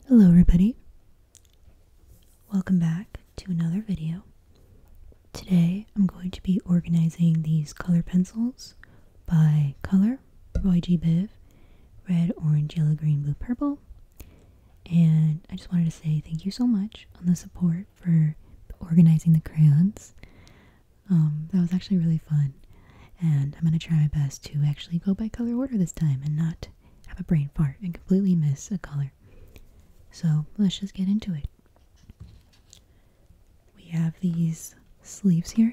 Hello everybody, welcome back to another video. Today I'm going to be organizing these color pencils by color, Roy G. Biv, red, orange, yellow, green, blue, purple. And I just wanted to say thank you so much on the support for organizing the crayons. That was actually really fun, and I'm going to try my best to actually go by color order this time and not have a brain fart and completely miss a color. So let's just get into it. We have these sleeves here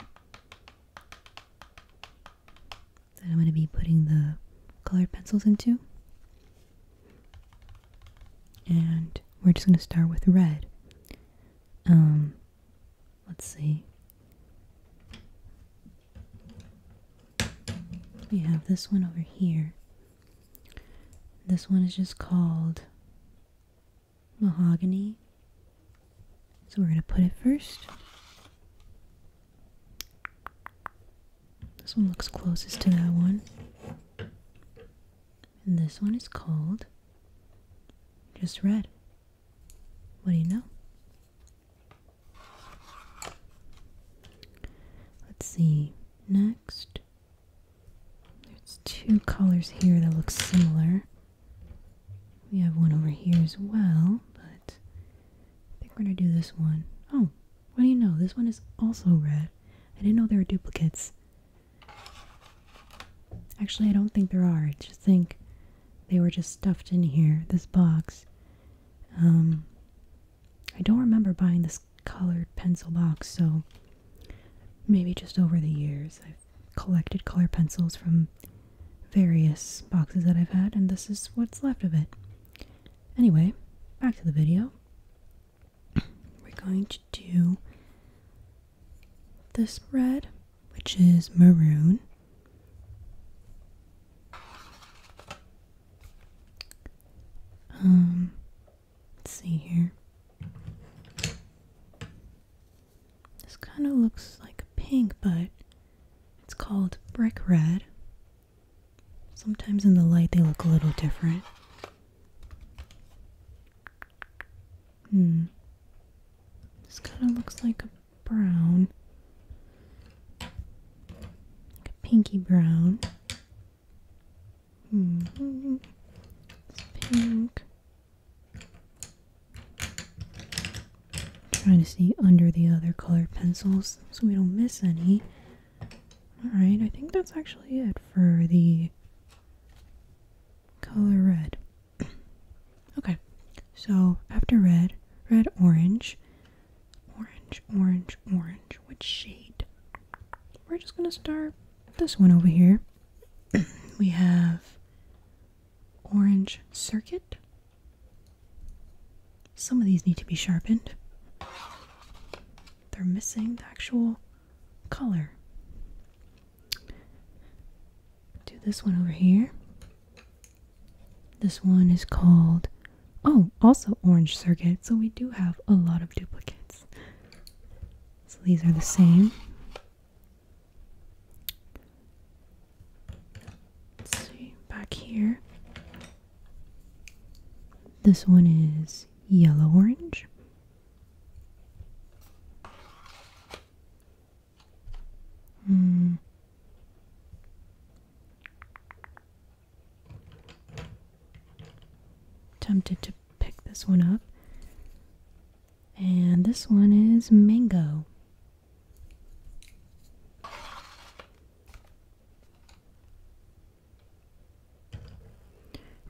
that I'm going to be putting the colored pencils into. And we're just going to start with red. Let's see. We have this one over here. This one is just called Mahogany. So we're going to put it first. This one looks closest to that one. And this one is called just red. What do you know? Let's see. Next, there's two colors here that look similar. We have one over here as well, but I think we're going to do this one. Oh, what do you know? This one is also red. I didn't know there were duplicates. Actually, I don't think there are. I just think they were just stuffed in here, this box. I don't remember buying this colored pencil box, so maybe just over the years I've collected color pencils from various boxes that I've had, and this is what's left of it. Anyway, back to the video. We're going to do this red, which is maroon. Let's see here. This kind of looks like a pink, but it's called brick red. Sometimes in the light they look a little different. This kind of looks like a brown. Like a pinky brown. It's pink. Trying to see under the other colored pencils so we don't miss any. Alright, I think that's actually it for the color red. Okay, so after red, orange. Orange. Which shade? We're just gonna start this one over here. We have orange circuit. Some of these need to be sharpened. They're missing the actual color. Do this one over here. This one is called, oh, also orange circuit. So we do have a lot of duplicates. So these are the same. Let's see, back here. This one is yellow orange. Tempted to pick this one up. And this one is mango.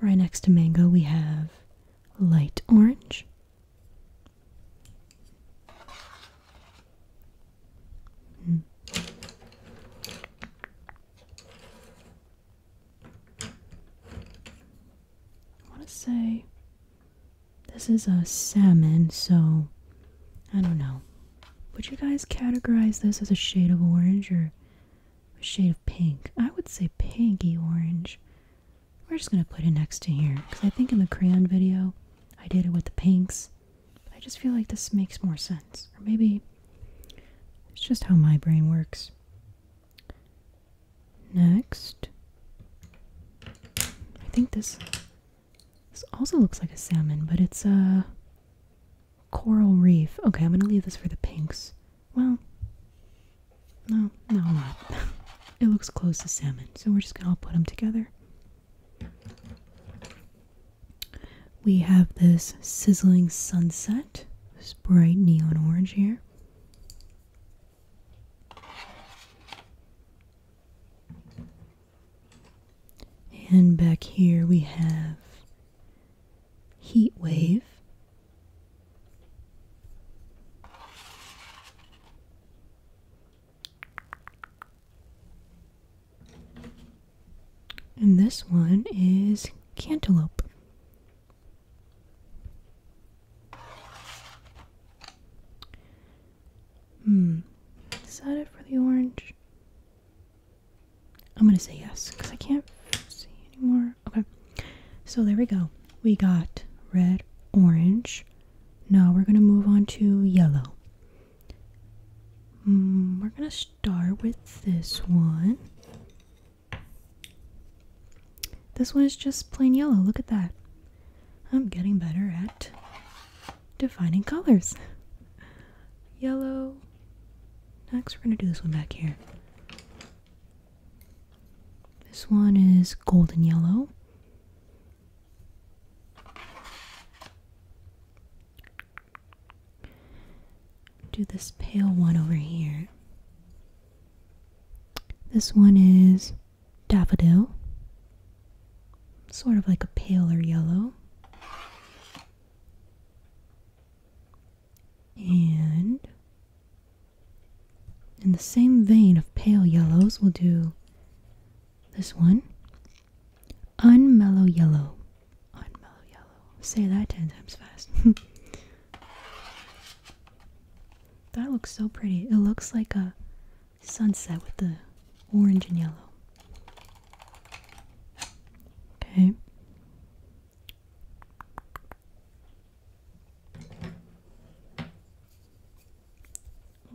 Right next to mango we have light orange. Say this is a salmon, so I don't know. Would you guys categorize this as a shade of orange or a shade of pink? I would say pinky orange. We're just gonna put it next to here because I think in the crayon video I did it with the pinks. I just feel like this makes more sense, or maybe it's just how my brain works. Next, I think this also looks like a salmon, but it's a coral reef. Okay, I'm gonna leave this for the pinks. Well, no, I'm not. It looks close to salmon, so we're just gonna all put them together. We have this sizzling sunset, this bright neon orange here. And back here we have heat wave. And this one is cantaloupe. Is that it for the orange? I'm gonna say yes, because I can't see anymore. Okay, so there we go. We got red, orange. Now we're gonna move on to yellow. We're gonna start with this one. This one is just plain yellow. Look at that. I'm getting better at defining colors. Yellow. Next, we're going to do this one back here. This one is golden yellow. Do this pale one over here. This one is daffodil. Sort of like a paler yellow. And in the same vein of pale yellows, we'll do this one. Unmellow yellow. Unmellow yellow. Say that 10 times fast. That looks so pretty. It looks like a sunset with the orange and yellow. Okay.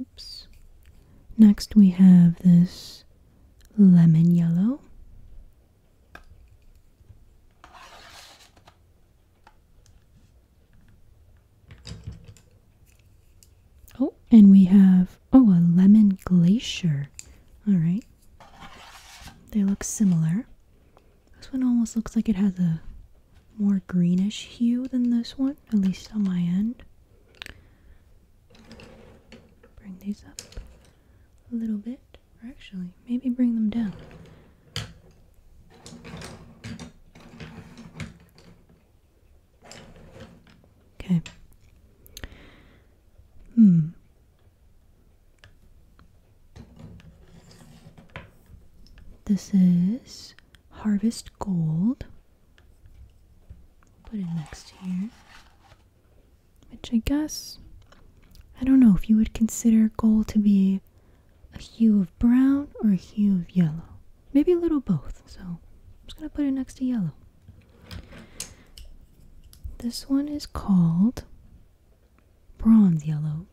Oops. Next we have this lemon yellow. Oh, and we have, a lemon glacier. Alright. They look similar. This one almost looks like it has a more greenish hue than this one, at least on my end. Bring these up a little bit, or actually, maybe bring them down. Okay. This is Harvest Gold. Put it next here. Which I guess, I don't know if you would consider gold to be a hue of brown or a hue of yellow. Maybe a little both, so I'm just gonna put it next to yellow. This one is called bronze yellow.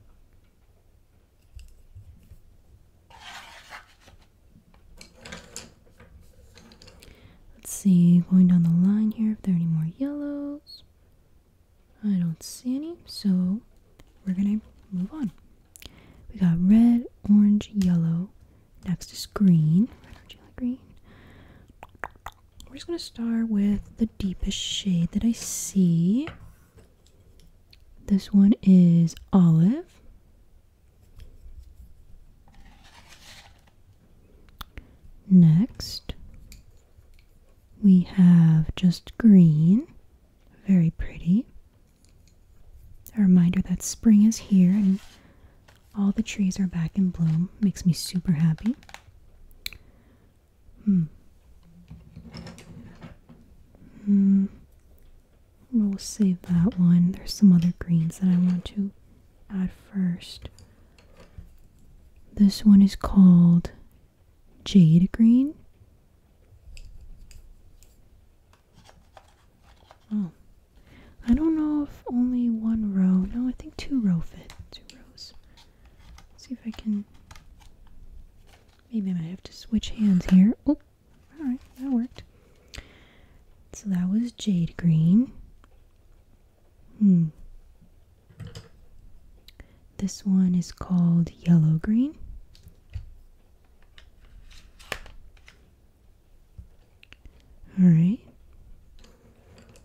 Let's see, going down the line here if there are any more yellows. I don't see any, so we're gonna move on. We got red, orange, yellow. Next is green. Red, orange, yellow, green. We're just gonna start with the deepest shade that I see. This one is olive. Next, we have just green. Very pretty. A reminder that spring is here and all the trees are back in bloom. Makes me super happy. We'll save that one. There's some other greens that I want to add first. This one is called Jade Green. Oh, I don't know if only one row. No, I think 2 rows fit. 2 rows. Let's see if I can. Maybe I might have to switch hands here. Oh, alright, that worked. So that was Jade Green. This one is called yellow green. Alright.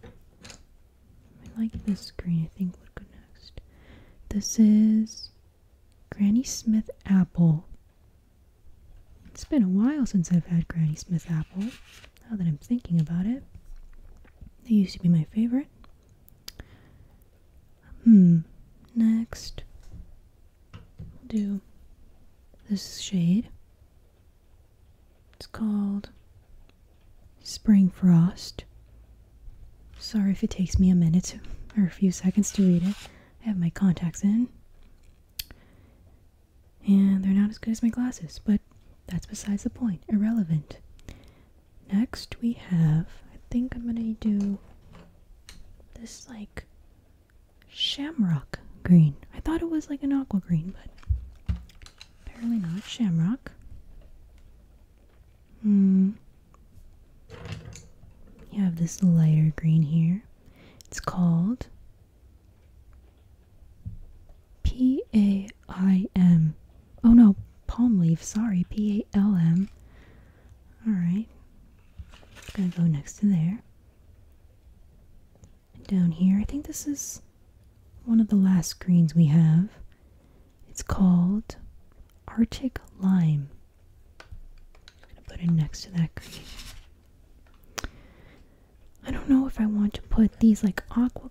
I like this green, I think would go next. This is Granny Smith apple. It's been a while since I've had Granny Smith apple, now that I'm thinking about it. They used to be my favorite. Next, we'll do this shade. It's called Spring Frost. Sorry if it takes me a minute or a few seconds to read it. I have my contacts in. And they're not as good as my glasses, but that's besides the point. Irrelevant. Next we have, I think I'm gonna do this like shamrock green. I thought it was like an aqua green, but apparently not. Shamrock. You have this lighter green here. It's called P-A-I-M. Oh no, palm leaf. Sorry, P-A-L-M. Alright. Gonna go next to there. And down here, I think this is one of the last greens we have. It's called Arctic Lime. I'm gonna put it next to that green. I don't know if I want to put these like aqua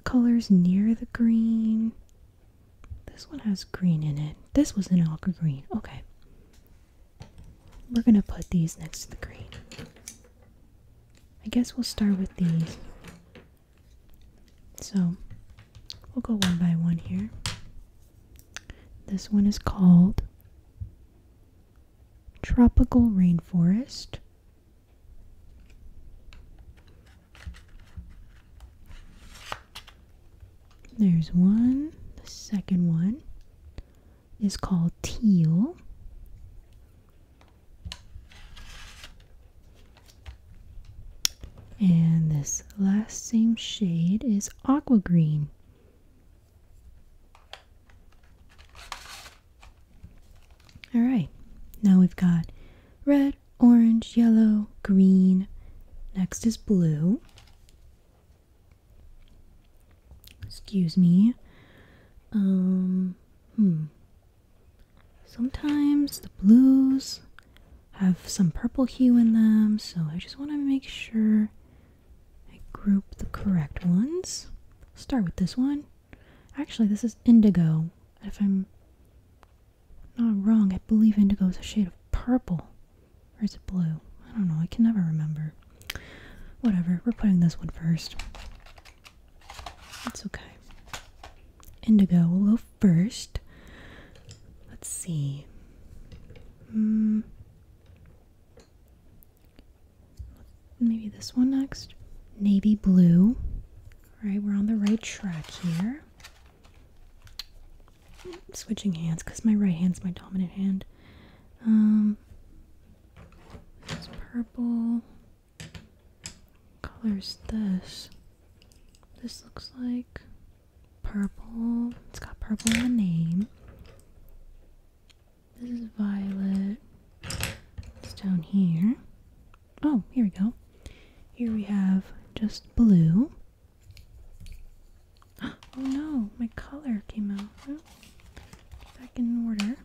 colors near the green. This one has green in it. This was an aqua green. Okay. We're gonna put these next to the green. I guess we'll start with these. So, we'll go one by one here. This one is called Tropical Rainforest. There's one. The second one is called Teal. And this last same shade is Aqua Green. Alright, now we've got red, orange, yellow, green. Next is blue. Excuse me. Sometimes the blues have some purple hue in them, so I just want to make sure I group the correct ones. Start with this one. Actually, this is indigo. If I'm not wrong, I believe indigo is a shade of purple. Or is it blue? I don't know, I can never remember. Whatever, we're putting this one first. It's okay. Indigo will go first. Let's see. Maybe this one next. Navy blue. Alright, we're on the right track here. Switching hands because my right hand's my dominant hand. It's purple. What color is this? This looks like purple. It's got purple in the name. This is violet. It's down here. Oh, here we go. Here we have just blue. Oh no, my color came out. Oh, back in order.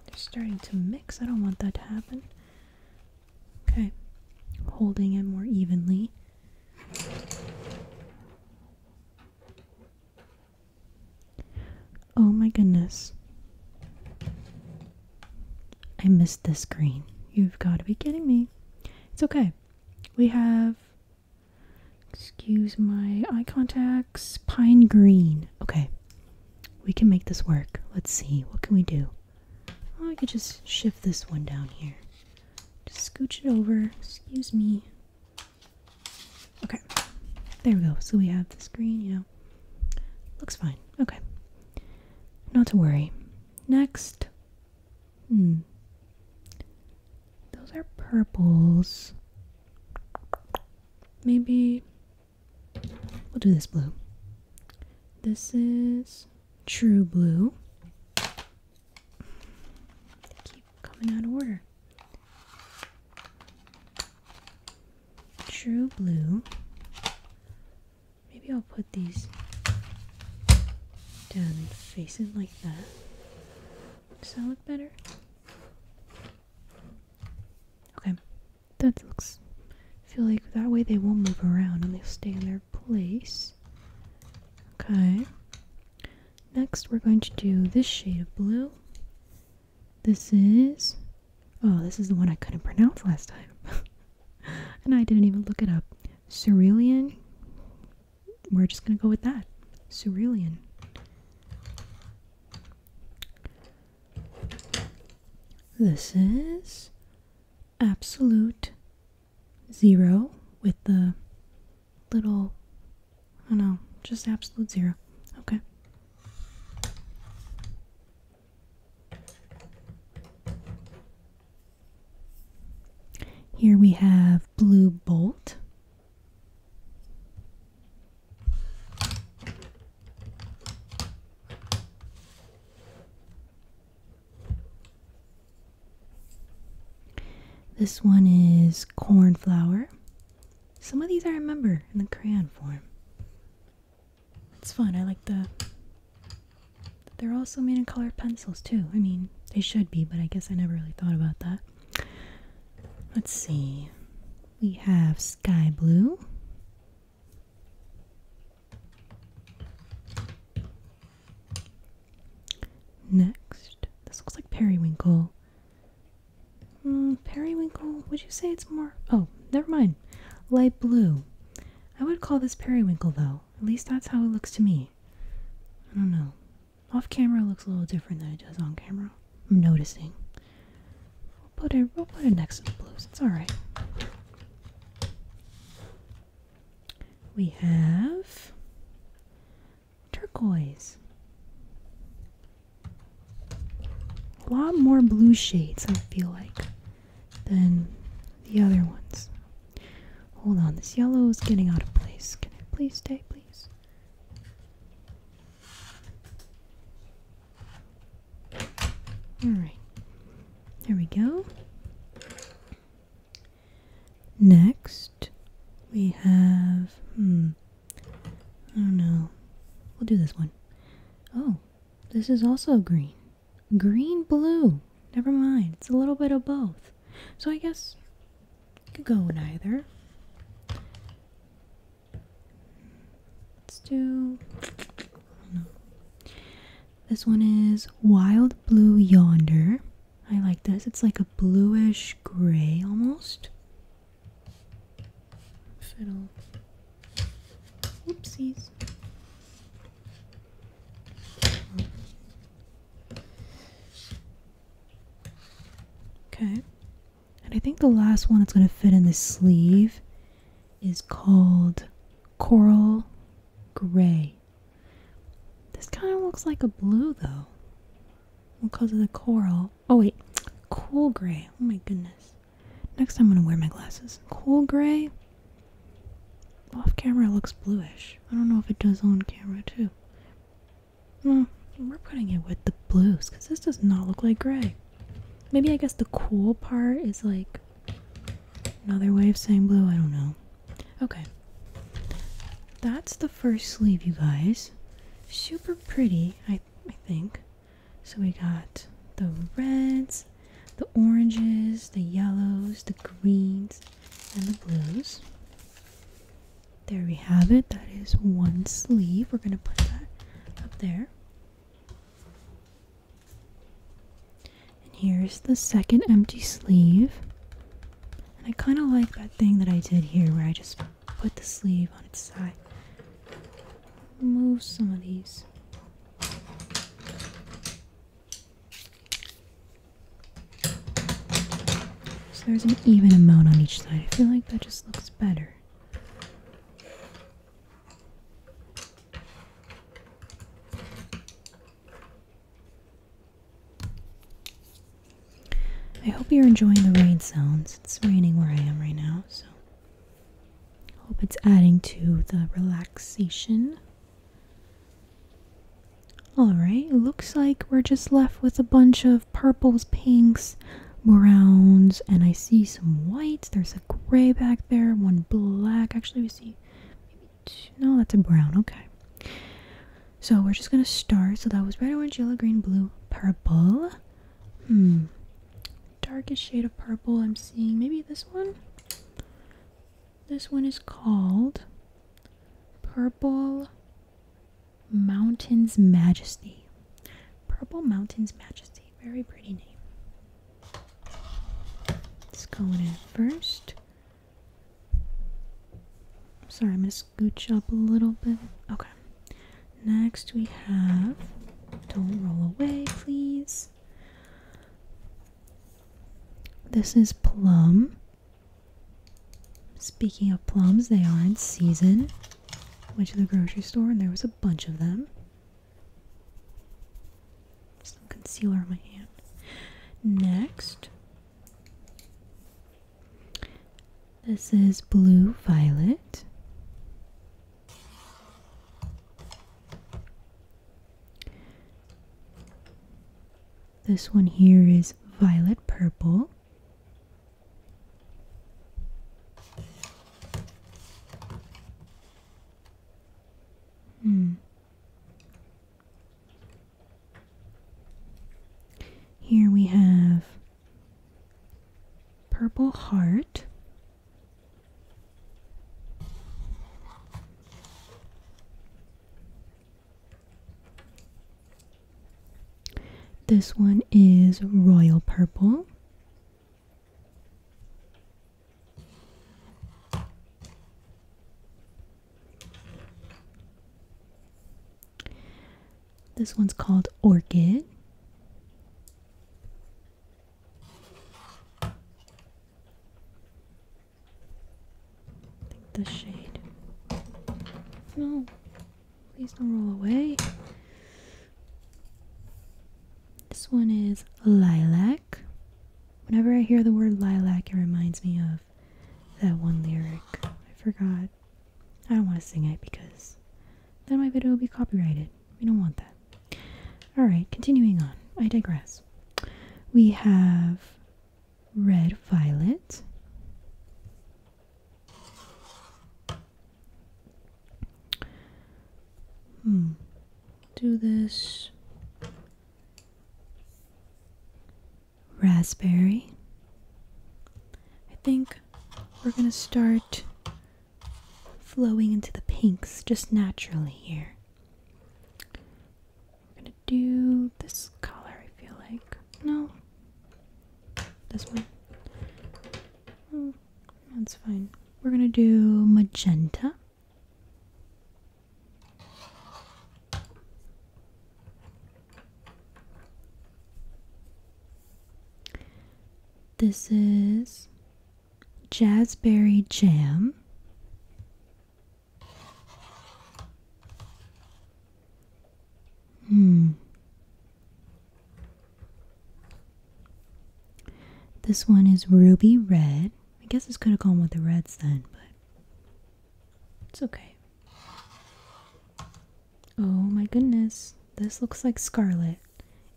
They're starting to mix. I don't want that to happen. Okay. Holding it more evenly. Oh my goodness. I missed this green. You've got to be kidding me. It's okay. We have, excuse my eye contacts, pine green. Okay. We can make this work. Let's see. What can we do? Oh, I could just shift this one down here. Just scooch it over. Excuse me. Okay. There we go. So we have this green, you know. Looks fine. Okay. Not to worry. Next. Those are purples. Maybe we'll do this blue. This is True Blue. They keep coming out of order. True Blue. Maybe I'll put these down and face it like that. Does that look better? Okay. That looks... I feel like that way they won't move around and they'll stay in their place. Okay. Next we're going to do this shade of blue. This is... oh, this is the one I couldn't pronounce last time. And I didn't even look it up. Cerulean. We're just going to go with that. Cerulean. This is Absolute Zero with the little, I don't know, just Absolute Zero. Okay. Here we have Blue Bolt. This one is Cornflower. Some of these I remember in the crayon form. It's fun. I like they're also made in colored pencils too. I mean, they should be, but I guess I never really thought about that. Let's see. We have Sky Blue. Next, this looks like Periwinkle. Periwinkle, would you say it's more... oh, never mind. Light blue. I would call this Periwinkle though. At least that's how it looks to me. I don't know. Off camera it looks a little different than it does on camera. I'm noticing. We'll put it next to the blues. It's alright. We have turquoise. A lot more blue shades, I feel like, than the other ones. Hold on, this yellow is getting out of place. Can it please stay, please? Alright. There we go. Next, we have, I don't know. We'll do this one. Oh, this is also green. Green blue. Never mind. It's a little bit of both. So I guess you could go with either. Let's do... I don't know. This one is Wild Blue Yonder. I like this. It's like a bluish gray almost. Fiddle. Whoopsies. Okay. And I think the last one that's going to fit in this sleeve is called Coral Gray. This kind of looks like a blue though, because of the coral. Oh wait, cool gray. Oh my goodness. Next time I'm going to wear my glasses. Cool gray. Off camera it looks bluish. I don't know if it does on camera too. Well, we're putting it with the blues because this does not look like gray. Maybe I guess the cool part is like another way of saying blue. I don't know. Okay. That's the first sleeve, you guys. Super pretty, I think. So we got the reds, the oranges, the yellows, the greens, and the blues. There we have it. That is one sleeve. We're going to put that up there. And here's the second empty sleeve. And I kind of like that thing that I did here where I just put the sleeve on its side. Move some of these. So there's an even amount on each side. I feel like that just looks better. I hope you're enjoying the rain sounds. It's raining where I am right now, so I hope it's adding to the relaxation. Alright, it looks like we're just left with a bunch of purples, pinks, browns, and I see some whites. There's a gray back there, one black. Actually, we see maybe two. No, that's a brown. Okay. So we're just gonna start. So that was red, orange, yellow, green, blue, purple. Darkest shade of purple I'm seeing. Maybe this one? This one is called Purple Mountain's Majesty. Purple Mountain's Majesty. Very pretty name. Let's go in first. Sorry, I'm going to scooch up a little bit. Okay. Next we have, don't roll away, please. This is plum. Speaking of plums, they are in season. Went to the grocery store and there was a bunch of them. Some concealer on my hand. Next, this is blue violet. This one here is violet purple. Here we have purple heart. This one is royal purple. This one's called orchid. The shade. No, please don't roll away. This one is lilac. Whenever I hear the word lilac, it reminds me of that one lyric. I forgot. I don't want to sing it because then my video will be copyrighted. We don't want that. Alright, continuing on. I digress. We have red violet. Do this raspberry. I think we're gonna start flowing into the pinks just naturally here. We're gonna do this color, I feel like. No. This one. Oh, that's fine. We're gonna do magenta. This is jazzberry jam. This one is ruby red. I guess this could have gone with the reds then, but it's okay. Oh my goodness. This looks like scarlet.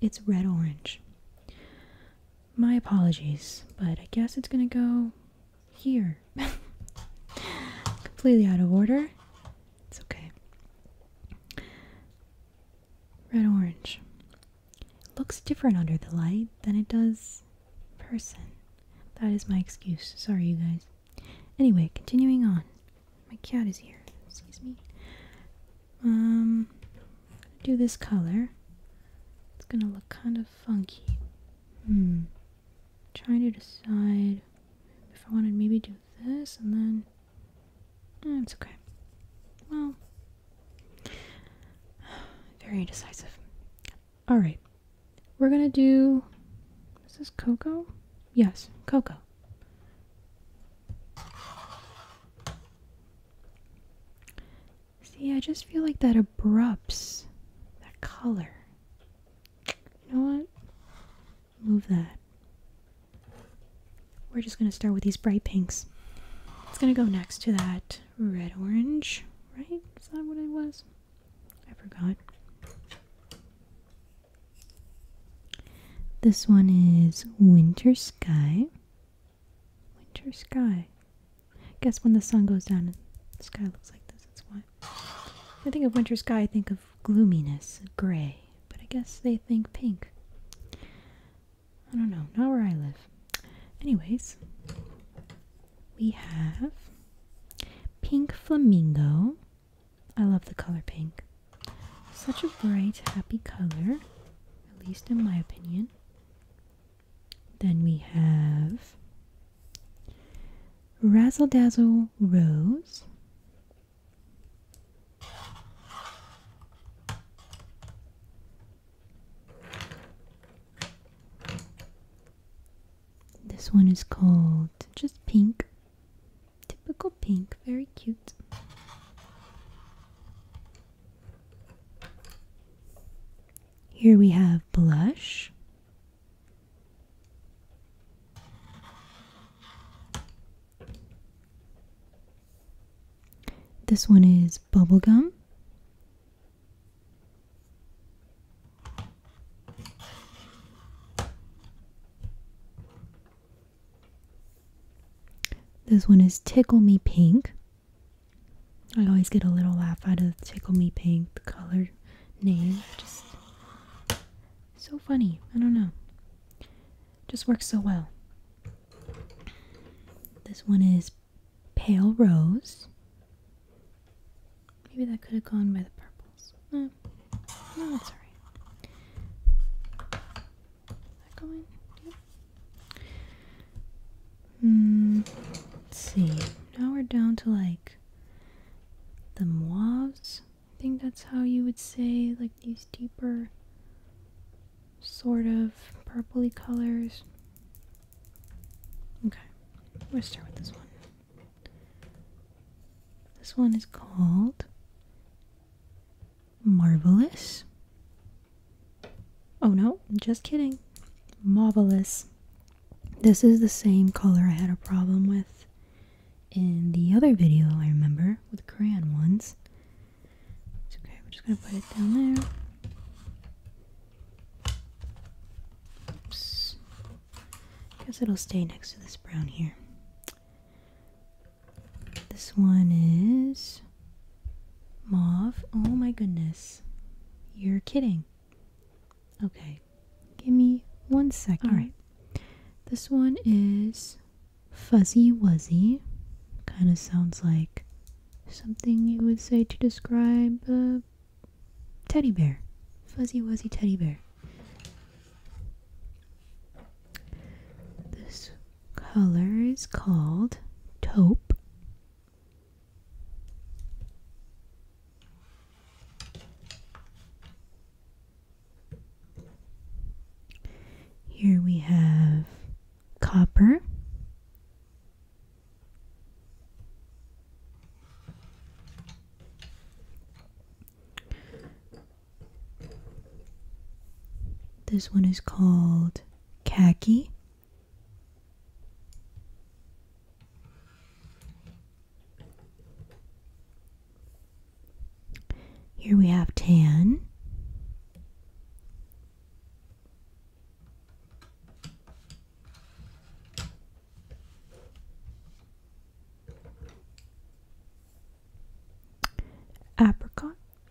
It's red orange. My apologies, but I guess it's gonna go here. Completely out of order. It's okay. Red orange. It looks different under the light than it does in person. That is my excuse. Sorry, you guys. Anyway, continuing on. My cat is here. Excuse me. Do this color. It's gonna look kind of funky. Trying to decide if I want to maybe do this and then it's okay. Well, very indecisive. Alright, we're gonna do, is this cocoa? Yes, cocoa. See, I just feel like that abrupts that color. You know what? Move that. We're just going to start with these bright pinks. It's going to go next to that red orange, right? Is that what it was? I forgot. This one is Winter Sky. Winter Sky. Guess when the sun goes down and the sky looks like this, that's why. I think of winter sky, I think of gloominess, gray. But I guess they think pink. I don't know, not where I live. Anyways, we have Pink Flamingo. I love the color pink. Such a bright, happy color, at least in my opinion. Then we have Razzle Dazzle Rose. This one is called just pink. Typical pink, very cute. Here we have Blush. This one is Bubblegum. This one is Tickle Me Pink. I always get a little laugh out of Tickle Me Pink, the color name. Just so funny. I don't know. Just works so well. This one is Pale Rose. Maybe that could have gone by the purples. No, that's alright. That going? Yep. Let's see. Now we're down to like the mauves. I think that's how you would say, like these deeper sort of purpley colors. Okay, let's start with this one. This one is called Marvelous. Oh no, just kidding. Marvelous. This is the same color I had a problem with in the other video, I remember, with crayon ones. It's okay, we're just gonna put it down there. Oops. Guess it'll stay next to this brown here. This one is mauve. Oh my goodness. You're kidding. Okay. Give me 1 second. Alright. This one is Fuzzy Wuzzy. Kind of sounds like something you would say to describe a teddy bear. Fuzzy Wuzzy teddy bear. This color is called Taupe. Here we have Copper. This one is called Khaki. Here we have Tan.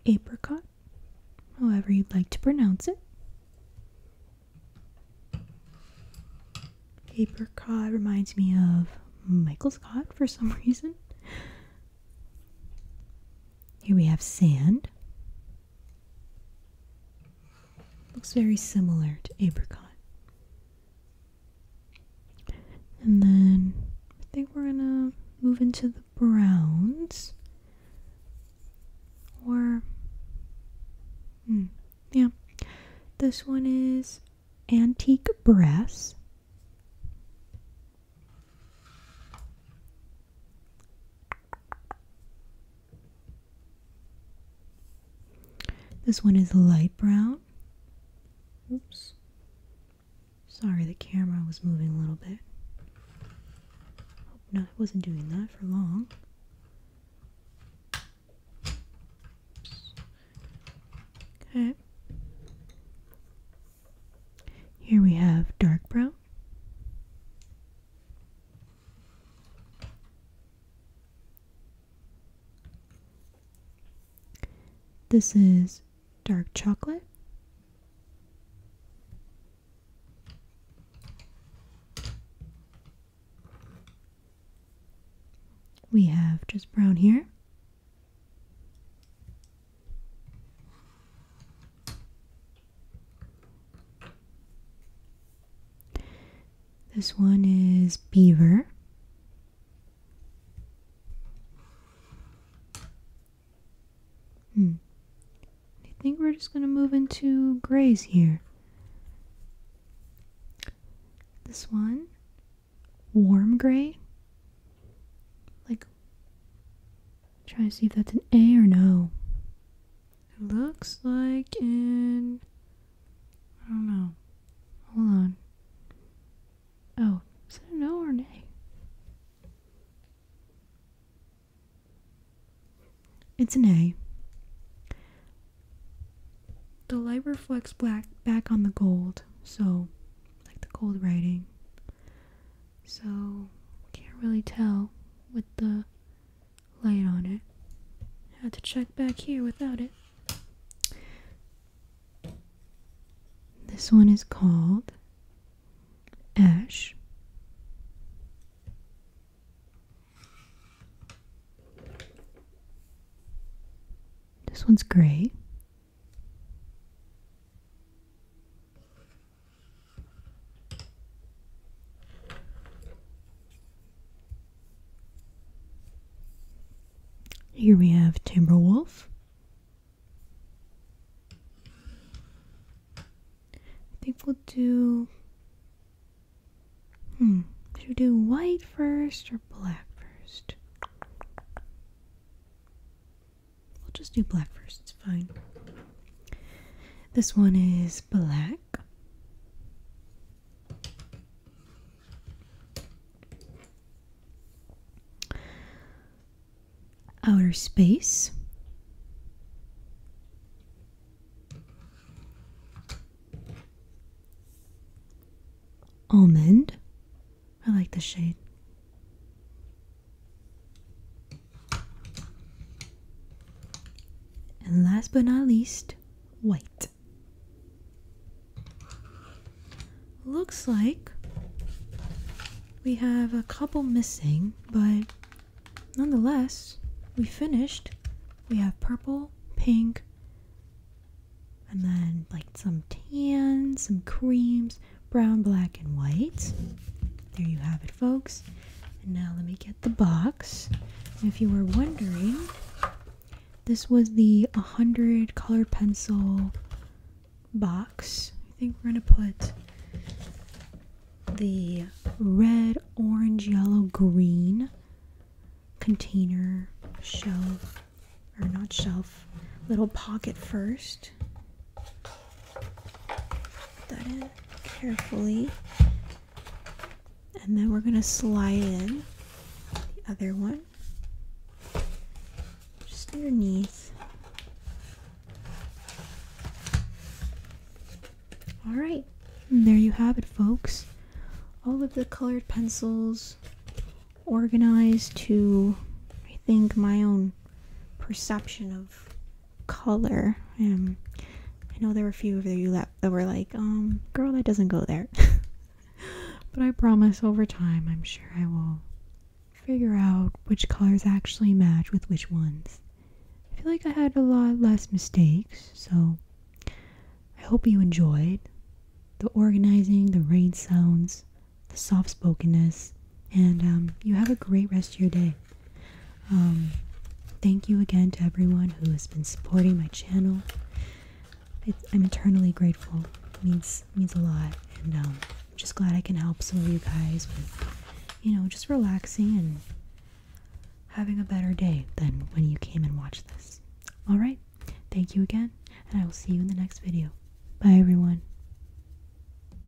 Apricot, however you'd like to pronounce it. Apricot reminds me of Michael Scott for some reason. Here we have Sand. Looks very similar to apricot. And then I think we're gonna move into the browns. Or yeah, this one is Antique Brass. This one is light brown. Oops. Sorry, the camera was moving a little bit. Hope not, it wasn't doing that for long. Okay. Here we have this is dark chocolate. We have just brown here. This one is beaver. I think we're just going to move into grays here. This one, warm gray. Like, try to see if that's an A or no. It looks like I don't know. Hold on. Oh, is it a no or an A? It's an A. The light reflects back on the gold, so like the gold writing. So can't really tell with the light on it. Had to check back here without it. This one is called ash. This one's gray. Here we have Timberwolf. I think we'll do... should we do white first or black first? We'll just do black first, it's fine. This one is black. Outer space. Almond. I like the shade. And last but not least, white. Looks like we have a couple missing, but nonetheless, we finished. We have purple, pink, and then like some tan, some creams, brown, black, and white. There you have it, folks. And now let me get the box. And if you were wondering, this was the 100 colored pencil box. I think we're gonna put the red, orange, yellow, green container shelf, or not shelf, little pocket first. Put that in carefully. And then we're gonna slide in the other one just underneath. Alright, and there you have it, folks. All of the colored pencils organized to, I think, my own perception of color. I know there were a few of you that were like, girl, that doesn't go there. But I promise over time, I'm sure I will figure out which colors actually match with which ones. I feel like I had a lot less mistakes, so I hope you enjoyed the organizing, the rain sounds, the soft-spokenness, and you have a great rest of your day. Thank you again to everyone who has been supporting my channel. I'm eternally grateful. It means a lot, and I'm just glad I can help some of you guys with, just relaxing and having a better day than when you came and watched this. Alright, thank you again, and I will see you in the next video. Bye, everyone.